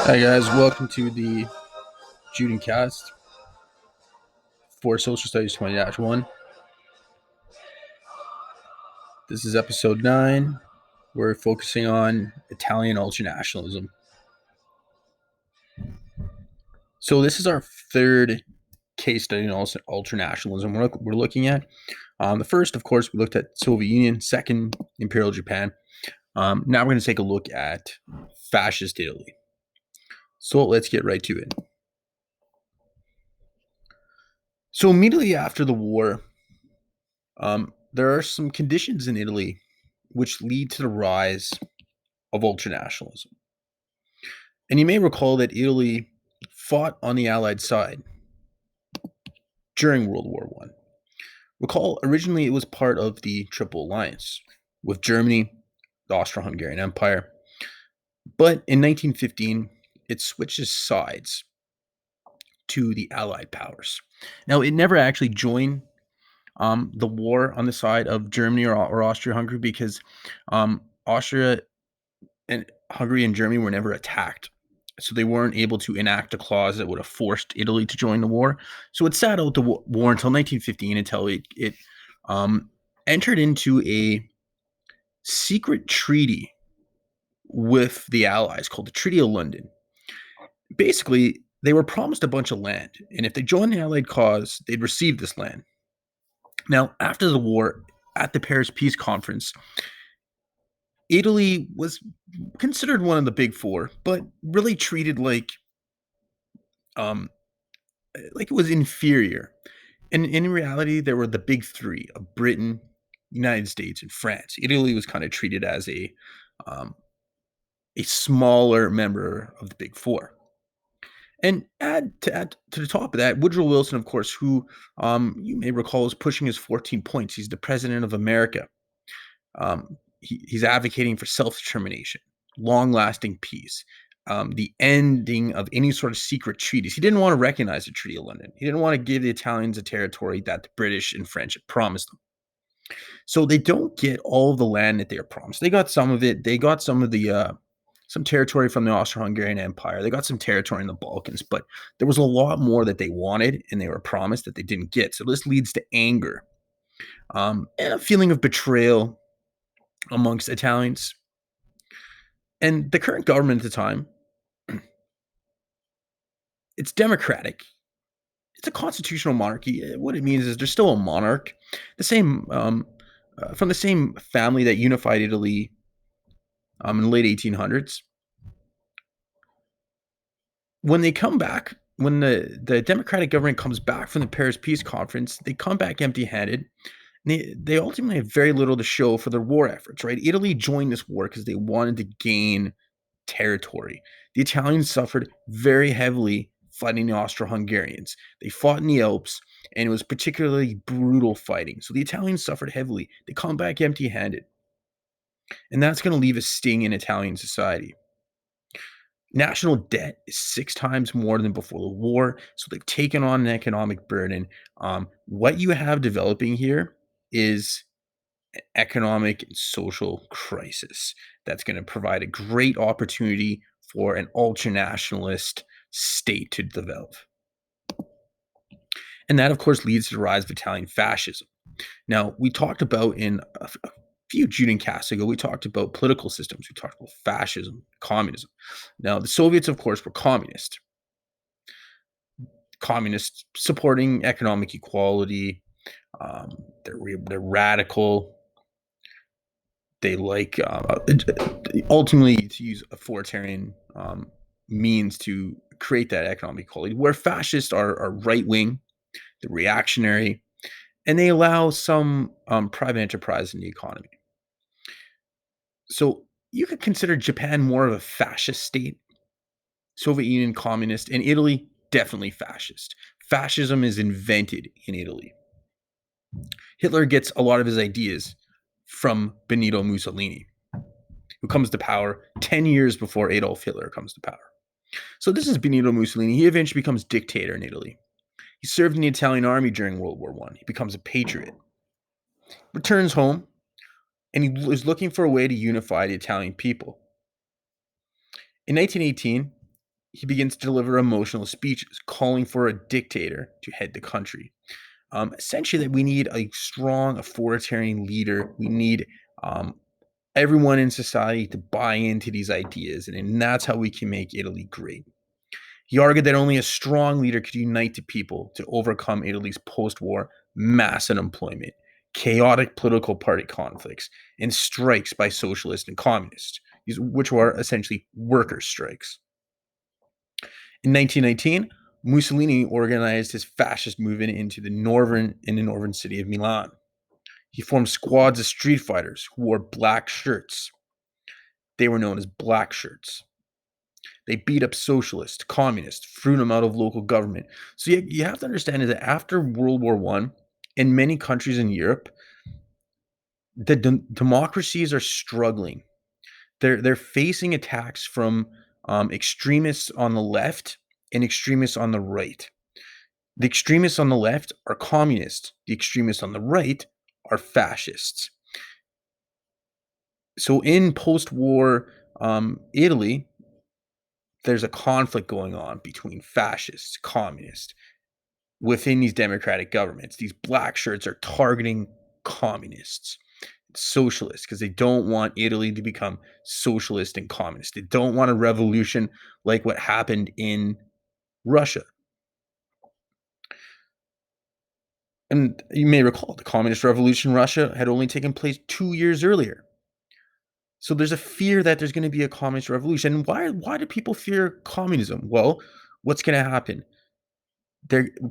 Hi guys, welcome to the Judincast for Social Studies 20-1. This is episode 9. We're focusing on Italian ultranationalism. So this is our third case study in ultranationalism we're looking at. The first, of course, we looked at Soviet Union, second, Imperial Japan. Now we're going to take a look at fascist Italy. So let's get right to it. So immediately after the war, there are some conditions in Italy which lead to the rise of ultranationalism. And you may recall that Italy fought on the Allied side during World War I. Recall, originally it was part of the Triple Alliance with Germany, the Austro-Hungarian Empire. But in 1915, it switches sides to the Allied powers. Now, it never actually joined the war on the side of Germany or Austria-Hungary because Austria and Hungary and Germany were never attacked. So they weren't able to enact a clause that would have forced Italy to join the war. So it sat out the war until 1915, until it entered into a secret treaty with the Allies called the Treaty of London. Basically, they were promised a bunch of land, and if they joined the Allied cause, they'd receive this land. Now, after the war, at the Paris Peace Conference, Italy was considered one of the big four, but really treated like it was inferior. And in reality, there were the big three of Britain, United States, and France. Italy was kind of treated as a smaller member of the big four. And add to the top of that, Woodrow Wilson, of course, who you may recall is pushing his 14 points. He's the president of America. He's advocating for self-determination, long-lasting peace, the ending of any sort of secret treaties. He didn't want to recognize the Treaty of London. He didn't want to give the Italians a territory that the British and French had promised them. So they don't get all the land that they were promised. They got some of it. They got some of the some territory from the Austro-Hungarian Empire. They got some territory in the Balkans, but there was a lot more that they wanted and they were promised that they didn't get. So this leads to anger and a feeling of betrayal amongst Italians. And the current government at the time, it's democratic. It's a constitutional monarchy. What it means is there's still a monarch, the same from the same family that unified Italy in the late 1800s. When they come back, when the democratic government comes back from the Paris Peace Conference, they come back empty-handed. They ultimately have very little to show for their war efforts, right? Italy joined this war because they wanted to gain territory. The Italians suffered very heavily fighting the Austro-Hungarians. They fought in the Alps, and it was particularly brutal fighting. So the Italians suffered heavily. They come back empty-handed. And that's going to leave a sting in Italian society. National debt is 6 times more than before the war, so they've taken on an economic burden. What you have developing here is an economic and social crisis that's going to provide a great opportunity for an ultranationalist state to develop. And that, of course, leads to the rise of Italian fascism. Now, we talked about in a few Judincasts ago, we talked about political systems. We talked about fascism, communism. Now, the Soviets, of course, were communist. Communists supporting economic equality. They're radical. They like ultimately to use authoritarian means to create that economic equality. Where fascists are right wing, they're reactionary, and they allow some private enterprise in the economy. So you could consider Japan more of a fascist state, Soviet Union communist, and Italy definitely fascist. Fascism is invented in Italy. Hitler gets a lot of his ideas from Benito Mussolini, who comes to power 10 years before Adolf Hitler comes to power. So this is Benito Mussolini. He eventually becomes dictator in Italy. He served in the Italian army during World War I. He becomes a patriot, returns home, and he was looking for a way to unify the Italian people. In 1918, he begins to deliver emotional speeches calling for a dictator to head the country. Essentially, that we need a strong authoritarian leader. We need everyone in society to buy into these ideas, and that's how we can make Italy great. He argued that only a strong leader could unite the people to overcome Italy's post war mass unemployment, chaotic political party conflicts, and strikes by socialists and communists, which were essentially worker strikes. In 1919, Mussolini organized his fascist movement in the northern city of Milan. He formed squads of street fighters who wore black shirts. They were known as black shirts. They beat up socialists, communists, threw them out of local government. So you have to understand is that after World War One, in many countries in Europe, the democracies are struggling. They're facing attacks from extremists on the left and extremists on the right. The extremists on the left are communists. The extremists on the right are fascists. So in post-war Italy, there's a conflict going on between fascists, communists within these democratic governments. These black shirts are targeting communists, socialists, because they don't want Italy to become socialist and communist. They don't want a revolution like what happened in Russia. And you may recall the communist revolution in Russia had only taken place 2 years earlier. So there's a fear that there's going to be a communist revolution. And why do people fear communism? Well, what's going to happen?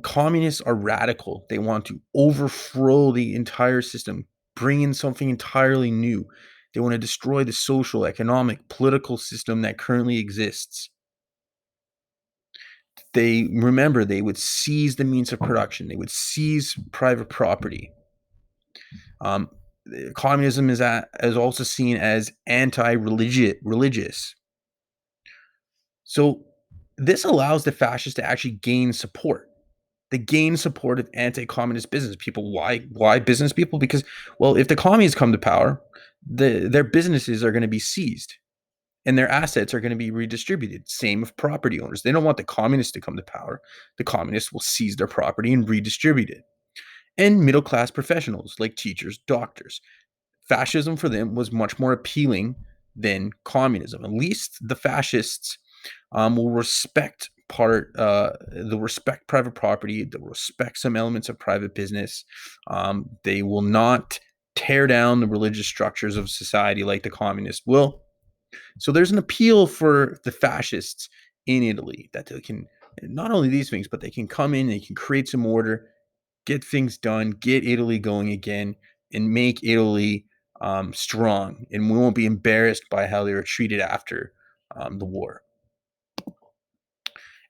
Communists are radical. They want to overthrow the entire system, bring in something entirely new. They want to destroy the social, economic, political system that currently exists. They would seize the means of production. They would seize private property. Communism is also seen as anti-religious. So this allows the fascists to actually gain support. They gain support of anti-communist business people. Why business people? Because, well, if the communists come to power, their businesses are going to be seized and their assets are going to be redistributed. Same with property owners. They don't want the communists to come to power. The communists will seize their property and redistribute it. And middle-class professionals like teachers, doctors. Fascism for them was much more appealing than communism. At least the fascists will respect they'll respect private property. They'll respect some elements of private business. They will not tear down the religious structures of society like the communists will. So there's an appeal for the fascists in Italy that they can not only these things, but they can come in, they can create some order, get things done, get Italy going again, and make Italy strong. And we won't be embarrassed by how they were treated after the war.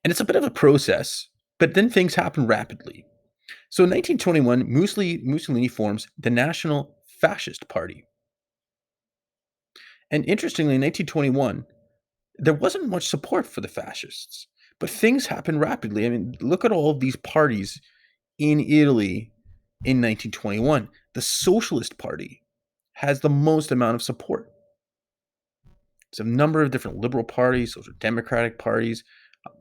And it's a bit of a process, but then things happen rapidly. So in 1921, Mussolini forms the National Fascist Party. And interestingly, in 1921, there wasn't much support for the fascists, but things happened rapidly. I mean, look at all of these parties in Italy in 1921. The Socialist Party has the most amount of support. It's a number of different liberal parties, social democratic parties,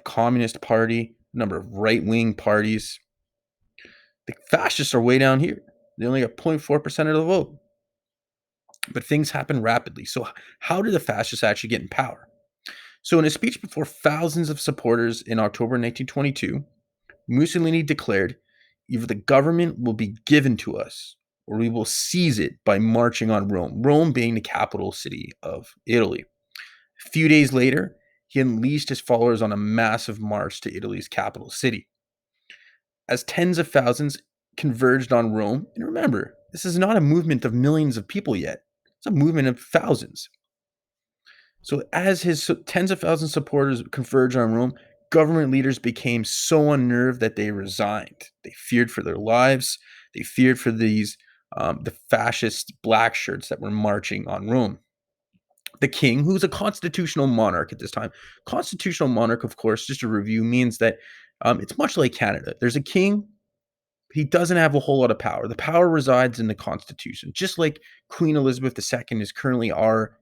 communist party, a number of right-wing parties. The fascists are way down here. They only got 0.4% of the vote. But things happen rapidly. So how did the fascists actually get in power? So in a speech before thousands of supporters in October 1922, Mussolini declared, either the government will be given to us or we will seize it by marching on Rome, Rome being the capital city of Italy. A few days later, he unleashed his followers on a massive march to Italy's capital city. As tens of thousands converged on Rome, and remember, this is not a movement of millions of people yet, it's a movement of thousands. So as his tens of thousands of supporters converged on Rome, government leaders became so unnerved that they resigned. They feared for their lives. They feared for the fascist black shirts that were marching on Rome. The king, who's a constitutional monarch at this time, constitutional monarch, of course, just a review, means that it's much like Canada. There's a king. He doesn't have a whole lot of power. The power resides in the Constitution. Just like Queen Elizabeth II is currently our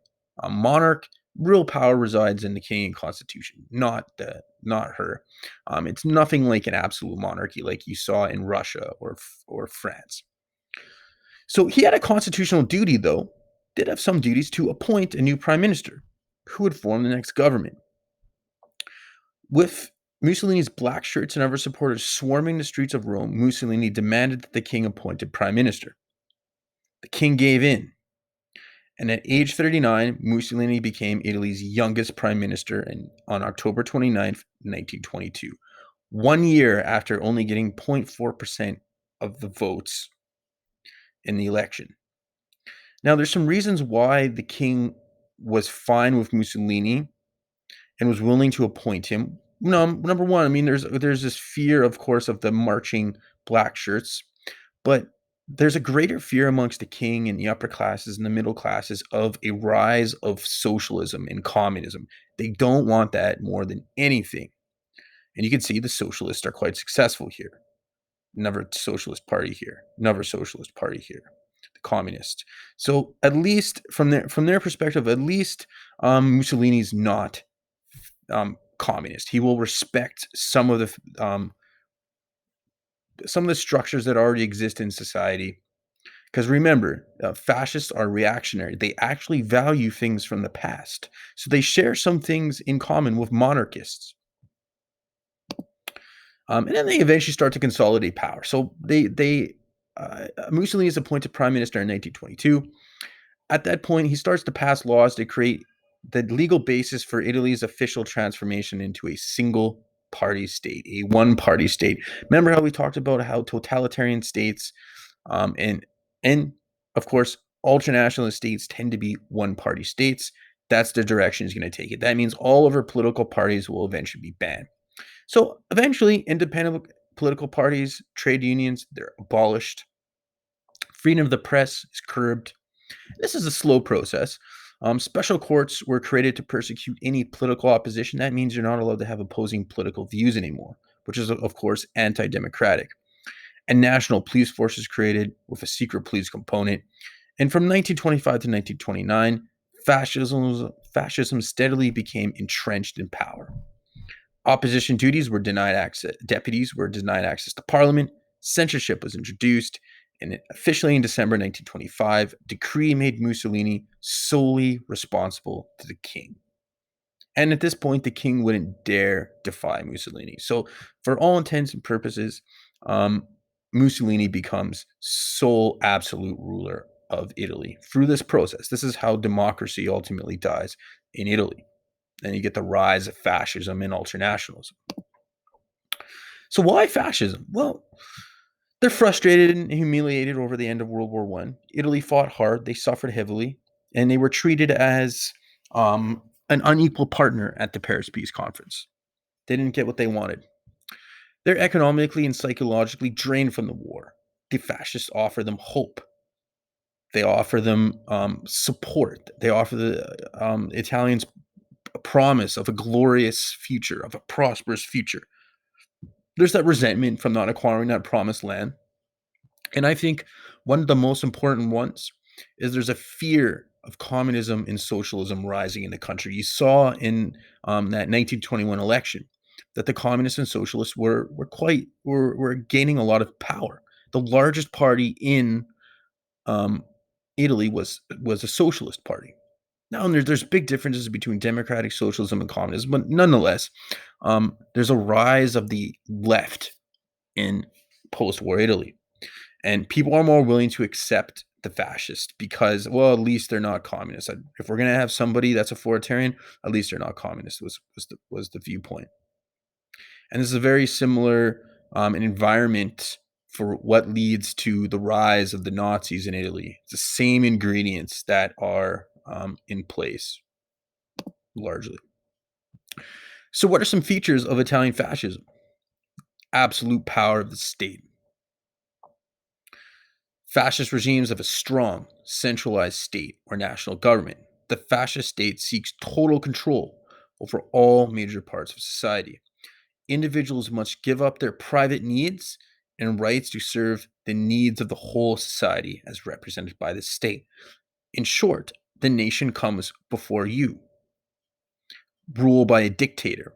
monarch, real power resides in the king and constitution, not her. It's nothing like an absolute monarchy like you saw in Russia or France. So he had a constitutional duty, though, did have some duties to appoint a new prime minister who would form the next government. With Mussolini's black shirts and other supporters swarming the streets of Rome, Mussolini demanded that the king appointed prime minister. The king gave in, and at age 39, Mussolini became Italy's youngest prime minister on October 29th, 1922, 1 year after only getting 0.4% of the votes in the election. Now, there's some reasons why the king was fine with Mussolini and was willing to appoint him. No, number one, I mean, there's this fear, of course, of the marching black shirts, but there's a greater fear amongst the king and the upper classes and the middle classes of a rise of socialism and communism. They don't want that more than anything. And you can see the socialists are quite successful here. Another socialist party here, another socialist party here, the communists. So at least from their perspective, at least Mussolini's not communist. He will respect some of the structures that already exist in society. Because remember, fascists are reactionary. They actually value things from the past. So they share some things in common with monarchists. And then they eventually start to consolidate power. So Mussolini is appointed prime minister in 1922. At that point, he starts to pass laws to create the legal basis for Italy's official transformation into a single party state, a one party state. Remember how we talked about how totalitarian states and of course ultranationalist states tend to be one party states. That's the direction he's going to take it. That means all of our political parties will eventually be banned. So eventually, independent political parties, trade unions, they're abolished. Freedom of the press is curbed. This is a slow process. Special courts were created to persecute any political opposition. That means you're not allowed to have opposing political views anymore, which is, of course, anti-democratic. And national police forces created with a secret police component. And from 1925 to 1929, fascism steadily became entrenched in power. Opposition duties were denied access. Deputies were denied access to parliament. Censorship was introduced. And officially in December 1925, a decree made Mussolini solely responsible to the king. And at this point, the king wouldn't dare defy Mussolini. So, for all intents and purposes, Mussolini becomes sole absolute ruler of Italy through this process. This is how democracy ultimately dies in Italy. Then you get the rise of fascism and ultranationalism. So why fascism? Well, they're frustrated and humiliated over the end of World War I. Italy fought hard, they suffered heavily, and they were treated as an unequal partner at the Paris Peace Conference. They didn't get what they wanted. They're economically and psychologically drained from the war. The fascists offer them hope. They offer them support. They offer the Italians a promise of a glorious future, of a prosperous future. There's that resentment from not acquiring that promised land. And I think one of the most important ones is there's a fear of communism and socialism rising in the country. You saw in that 1921 election that the communists and socialists were gaining a lot of power. The largest party in Italy was a socialist party. Now, there's big differences between democratic socialism and communism, but nonetheless, there's a rise of the left in post-war Italy, and people are more willing to accept the fascists because, well, at least they're not communists. If we're gonna have somebody that's authoritarian, at least they're not communist. Was the viewpoint, and this is a very similar environment for what leads to the rise of the Nazis in Italy. It's the same ingredients that are in place largely. So, what are some features of Italian fascism? Absolute power of the state. Fascist regimes have a strong, centralized state or national government. The fascist state seeks total control over all major parts of society. Individuals must give up their private needs and rights to serve the needs of the whole society as represented by the state. In short, the nation comes before you. rule by a dictator.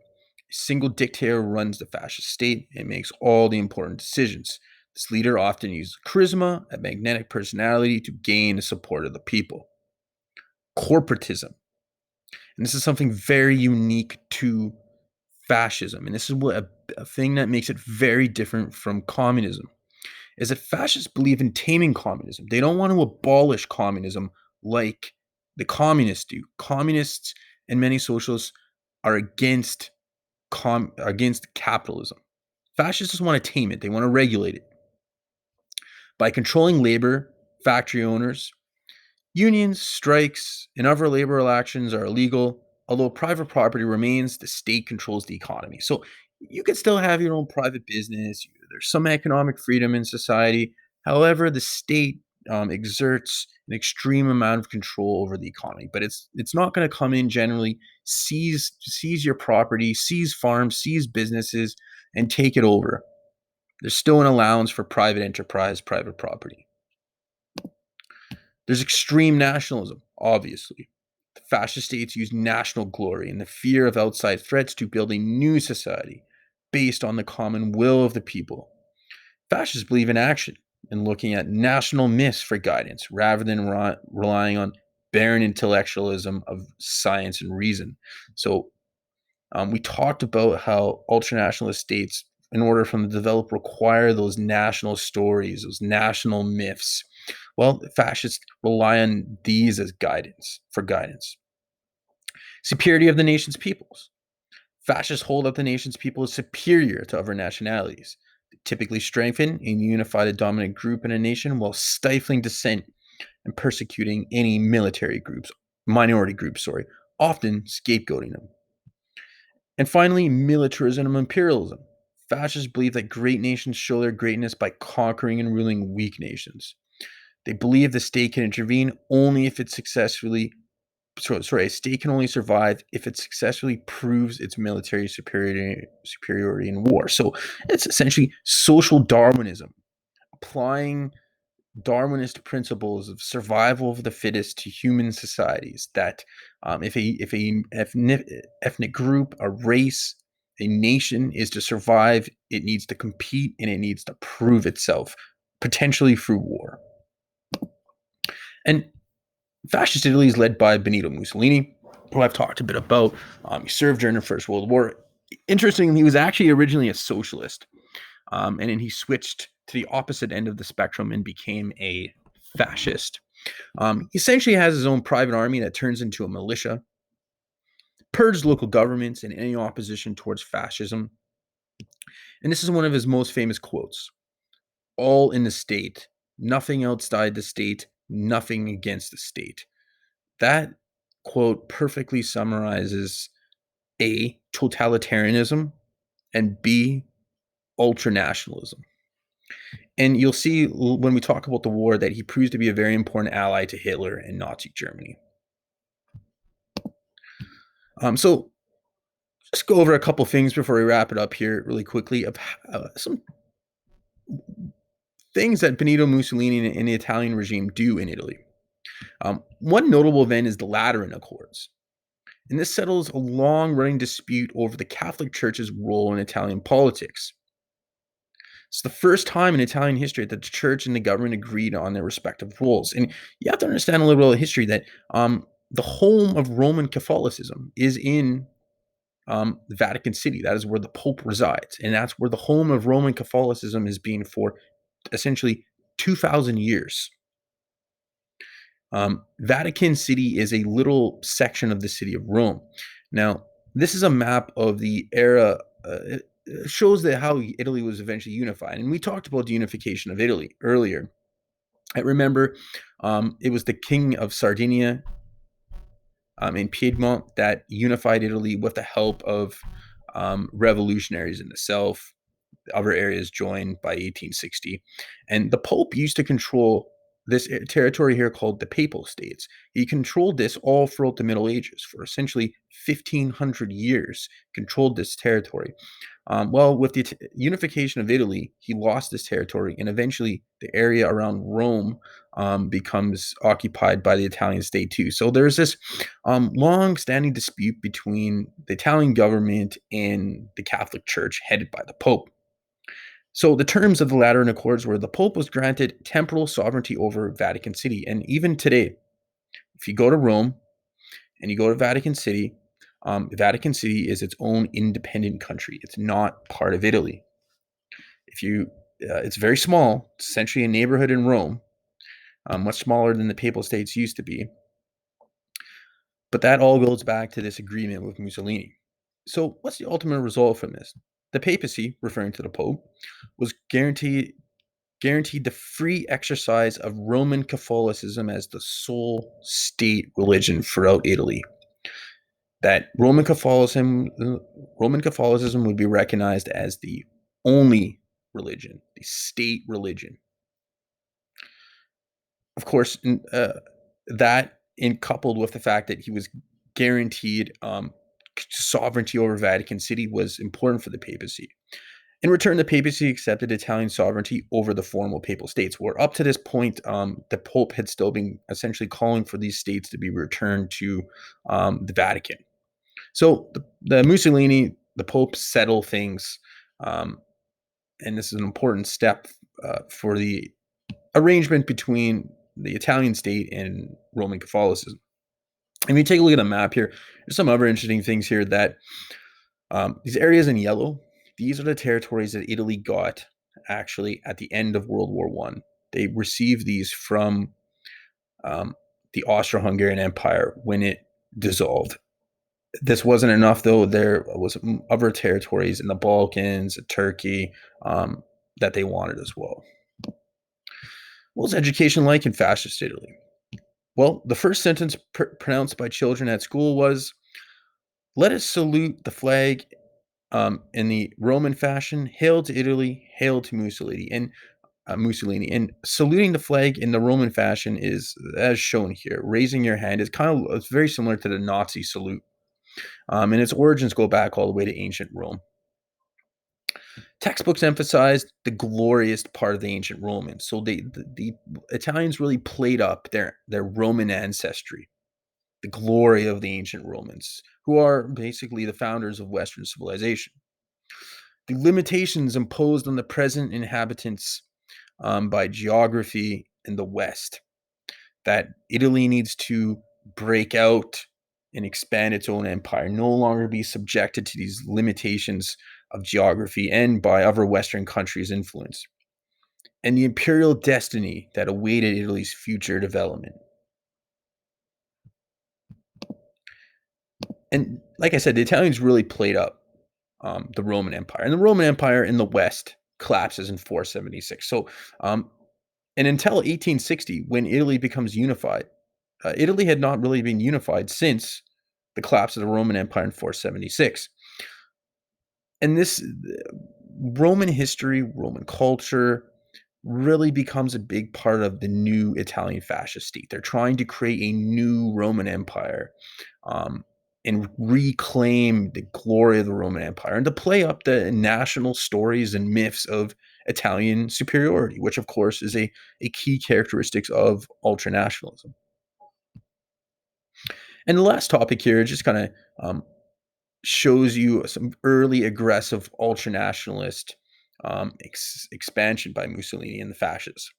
A single dictator runs the fascist state and makes all the important decisions. This leader often uses charisma, a magnetic personality to gain the support of the people. Corporatism. And this is something very unique to fascism. And this is what a thing that makes it very different from communism is that fascists believe in taming communism. They don't want to abolish communism like the communists do. Communists and many socialists are against capitalism. Fascists just want to tame it. They want to regulate it. By controlling labor, factory owners, unions, strikes, and other labor actions are illegal. Although private property remains, the state controls the economy. So you can still have your own private business. There's some economic freedom in society. However, the state exerts an extreme amount of control over the economy. But it's not going to come in generally, seize your property, seize farms, seize businesses, and take it over. There's still an allowance for private enterprise, private property. There's extreme nationalism, obviously. The fascist states use national glory and the fear of outside threats to build a new society based on the common will of the people. Fascists believe in action and looking at national myths for guidance rather than relying on barren intellectualism of science and reason. So we talked about how ultranationalist states, in order for them to develop, require those national stories, those national myths. Well, fascists rely on these as guidance. Superiority of the nation's peoples. Fascists hold up the nation's people as superior to other nationalities. They typically strengthen and unify the dominant group in a nation while stifling dissent and persecuting any minority groups, often scapegoating them. And finally, militarism and imperialism. Fascists believe that great nations show their greatness by conquering and ruling weak nations. They believe the state can intervene only if it successfully a state can only survive if it successfully proves its military superiority in war. So it's essentially social Darwinism, applying Darwinist principles of survival of the fittest to human societies. That if a ethnic group, a race, a nation is to survive, it needs to compete and it needs to prove itself, potentially through war. And fascist Italy is led by Benito Mussolini, who I've talked a bit about. He served during the First World War. Interestingly, he was actually originally a socialist, and then he switched to the opposite end of the spectrum and became a fascist. He essentially has his own private army that turns into a militia, purged local governments and any opposition towards fascism. And this is one of his most famous quotes: "All in the state, nothing outside the state, nothing against the state." That quote perfectly summarizes A, totalitarianism, and B, ultranationalism. And you'll see when we talk about the war that he proves to be a very important ally to Hitler and Nazi Germany. So just go over a couple things before we wrap it up here really quickly of some things that Benito Mussolini and the Italian regime do in Italy. One notable event is the Lateran Accords. And this settles a long-running dispute over the Catholic Church's role in Italian politics. It's the first time in Italian history that the church and the government agreed on their respective roles. And you have to understand a little bit of history that the home of Roman Catholicism is in the Vatican City. That is where the Pope resides. And that's where the home of Roman Catholicism has been for essentially 2,000 years. Vatican City is a little section of the city of Rome. Now, this is a map of the era. It shows that how Italy was eventually unified. And we talked about the unification of Italy earlier. I remember it was the King of Sardinia in Piedmont that unified Italy with the help of revolutionaries in the south. Other areas joined by 1860. And the Pope used to control this territory here called the Papal States. He controlled this all throughout the Middle Ages for essentially 1,500 years, controlled this territory. Well, with the unification of Italy, he lost this territory, and eventually the area around Rome becomes occupied by the Italian state too. So there's this long-standing dispute between the Italian government and the Catholic Church, headed by the Pope. So the terms of the Lateran Accords were the Pope was granted temporal sovereignty over Vatican City, and even today, if you go to Rome and you go to Vatican City is its own independent country. It's not part of Italy. It's very small. It's essentially a neighborhood in Rome, much smaller than the Papal States used to be. But that all goes back to this agreement with Mussolini. So what's the ultimate result from this? The papacy, referring to the Pope, was guaranteed the free exercise of Roman Catholicism as the sole state religion throughout Italy. That Roman Catholicism would be recognized as the only religion, the state religion. Of course, that coupled with the fact that he was guaranteed sovereignty over Vatican City was important for the papacy. In return, the papacy accepted Italian sovereignty over the formal papal states, where up to this point, the Pope had still been essentially calling for these states to be returned to the Vatican. So the Mussolini, the Pope settle things, and this is an important step for the arrangement between the Italian state and Roman Catholicism. If you take a look at the map here, there's some other interesting things here that these areas in yellow, these are the territories that Italy got actually at the end of World War I. They received these from the Austro-Hungarian Empire when it dissolved. This wasn't enough, though. There was other territories in the Balkans, Turkey, that they wanted as well. What was education like in fascist Italy? Well, the first sentence pronounced by children at school was, "Let us salute the flag in the Roman fashion. Hail to Italy, hail to Mussolini." And saluting the flag in the Roman fashion is, as shown here, raising your hand. It's very similar to the Nazi salute. And its origins go back all the way to ancient Rome. Textbooks emphasized the glorious part of the ancient Romans. So the Italians really played up their Roman ancestry, the glory of the ancient Romans, who are basically the founders of Western civilization. The limitations imposed on the present inhabitants by geography in the West, that Italy needs to break out and expand its own empire, no longer be subjected to these limitations of geography and by other Western countries' influence, and the imperial destiny that awaited Italy's future development. And like I said, the Italians really played up the Roman Empire, and the Roman Empire in the West collapses in 476. So, and until 1860, when Italy becomes unified, Italy had not really been unified since the collapse of the Roman Empire in 476. And this Roman history, Roman culture really becomes a big part of the new Italian fascist state. They're trying to create a new Roman Empire and reclaim the glory of the Roman Empire and to play up the national stories and myths of Italian superiority, which of course is a key characteristic of ultranationalism. And the last topic here just kind of shows you some early aggressive ultranationalist expansion by Mussolini and the fascists.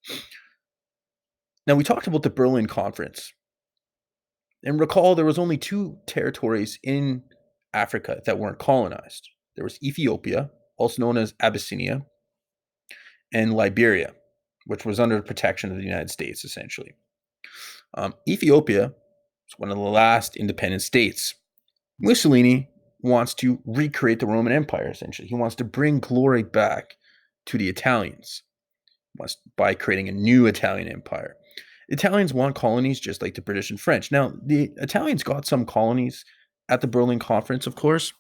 Now, we talked about the Berlin Conference. And recall, there was only two territories in Africa that weren't colonized. There was Ethiopia, also known as Abyssinia, and Liberia, which was under the protection of the United States, essentially. Ethiopia was one of the last independent states. Mussolini wants to recreate the Roman Empire, essentially. He wants to bring glory back to the Italians by creating a new Italian empire. Italians want colonies just like the British and French. Now, the Italians got some colonies at the Berlin Conference, of course,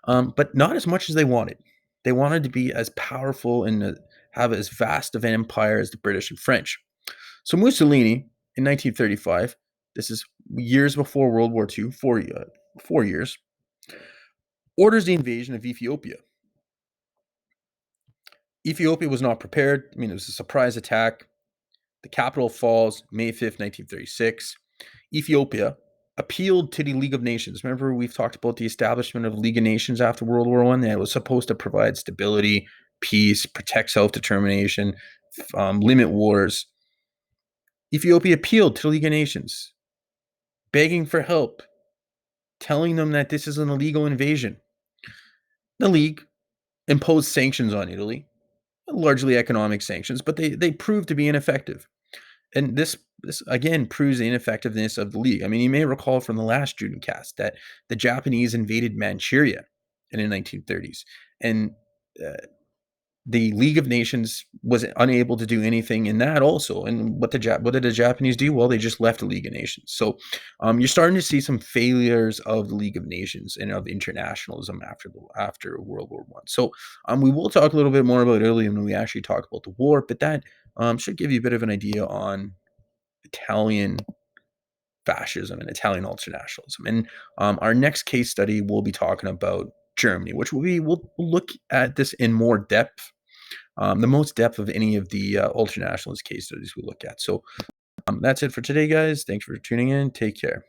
but not as much as they wanted. They wanted to be as powerful and have as vast of an empire as the British and French. So Mussolini in 1935, this is years before World War II, 4 years, orders the invasion of Ethiopia. Ethiopia was not prepared. I mean, it was a surprise attack. The capital falls May 5th, 1936. Ethiopia appealed to the League of Nations. Remember, we've talked about the establishment of the League of Nations after World War I. That was supposed to provide stability, peace, protect self-determination, limit wars. Ethiopia appealed to the League of Nations, begging for help, telling them that this is an illegal invasion. The League imposed sanctions on Italy, largely economic sanctions, but they proved to be ineffective. And this again proves the ineffectiveness of the League. I mean, you may recall from the last Judincast that the Japanese invaded Manchuria in the 1930s, and uh, the League of Nations was unable to do anything in that also. And what did the Japanese do? Well, they just left the League of Nations. So you're starting to see some failures of the League of Nations and of internationalism after World War I. So we will talk a little bit more about Italy when we actually talk about the war, but that should give you a bit of an idea on Italian fascism and Italian ultranationalism. And our next case study, we'll be talking about Germany, which we'll look at this in more depth, the most depth of any of the ultranationalist case studies we look at. So that's it for today, guys. Thanks for tuning in. Take care.